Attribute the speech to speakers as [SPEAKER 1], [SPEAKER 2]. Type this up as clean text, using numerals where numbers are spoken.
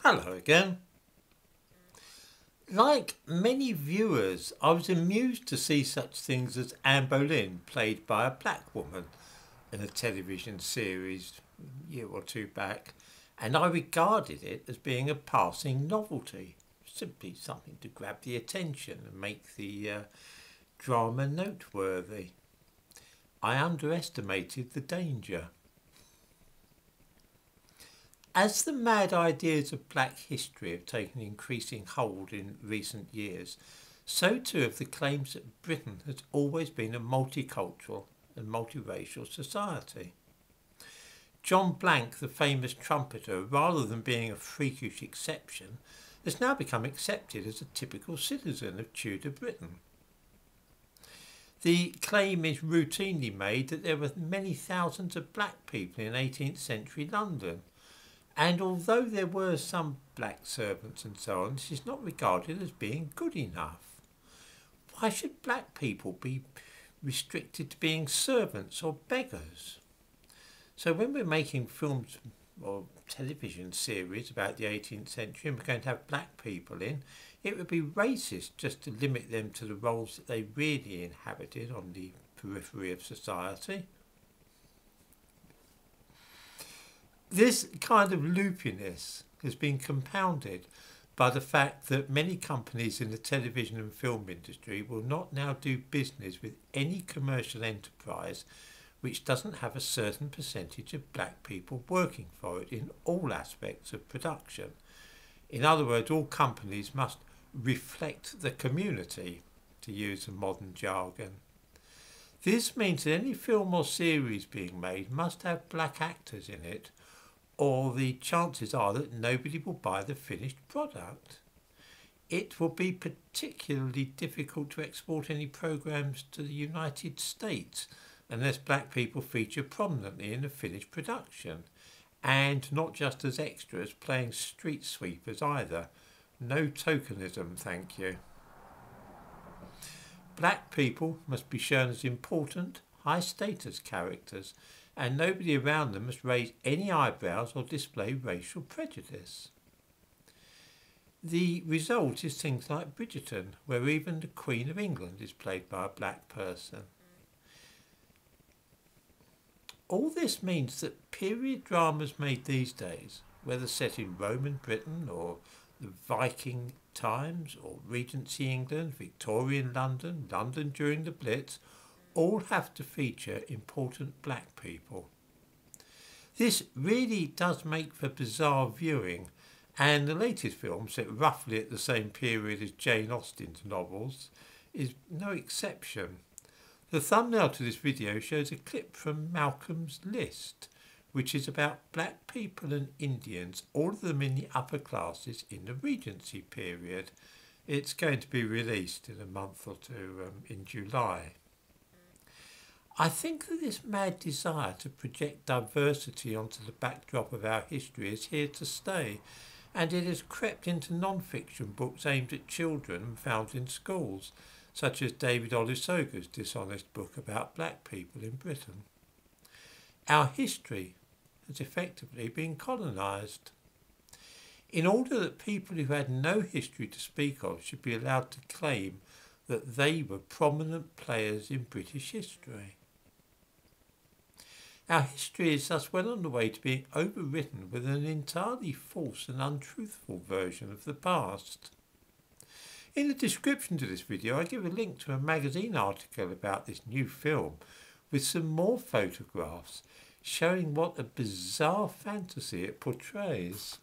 [SPEAKER 1] Hello again. Like many viewers, I was amused to see such things as Anne Boleyn played by a black woman in a television series a year or two back, and I regarded it as being a passing novelty, simply something to grab the attention and make the drama noteworthy. I underestimated the danger. As the mad ideas of black history have taken increasing hold in recent years, so too have the claims that Britain has always been a multicultural and multiracial society. John Blank, the famous trumpeter, rather than being a freakish exception, has now become accepted as a typical citizen of Tudor Britain. The claim is routinely made that there were many thousands of black people in 18th century London, and although there were some black servants and so on, this is not regarded as being good enough. Why should black people be restricted to being servants or beggars? So when we're making films or television series about the 18th century and we're going to have black people in, it would be racist just to limit them to the roles that they really inhabited on the periphery of society. This kind of loopiness has been compounded by the fact that many companies in the television and film industry will not now do business with any commercial enterprise which doesn't have a certain percentage of black people working for it in all aspects of production. In other words, all companies must reflect the community, to use a modern jargon. This means that any film or series being made must have black actors in it, or the chances are that nobody will buy the finished product. It will be particularly difficult to export any programs to the United States unless black people feature prominently in the finished production, and not just as extras playing street sweepers either. No tokenism, thank you. Black people must be shown as important, high-status characters, and nobody around them must raise any eyebrows or display racial prejudice. The result is things like Bridgerton, where even the Queen of England is played by a black person. All this means that period dramas made these days, whether set in Roman Britain or the Viking times or Regency England, Victorian London, London during the Blitz, all have to feature important black people. This really does make for bizarre viewing, and the latest film, set roughly at the same period as Jane Austen's novels, is no exception. The thumbnail to this video shows a clip from Malcolm's List, which is about black people and Indians, all of them in the upper classes in the Regency period. It's going to be released in a month or two in July. I think that this mad desire to project diversity onto the backdrop of our history is here to stay, and it has crept into non-fiction books aimed at children and found in schools, such as David Olusoga's dishonest book about black people in Britain. Our history has effectively been colonised. In order that people who had no history to speak of should be allowed to claim that they were prominent players in British history. Our history is thus well on the way to being overwritten with an entirely false and untruthful version of the past. In the description to this video I give a link to a magazine article about this new film with some more photographs showing what a bizarre fantasy it portrays.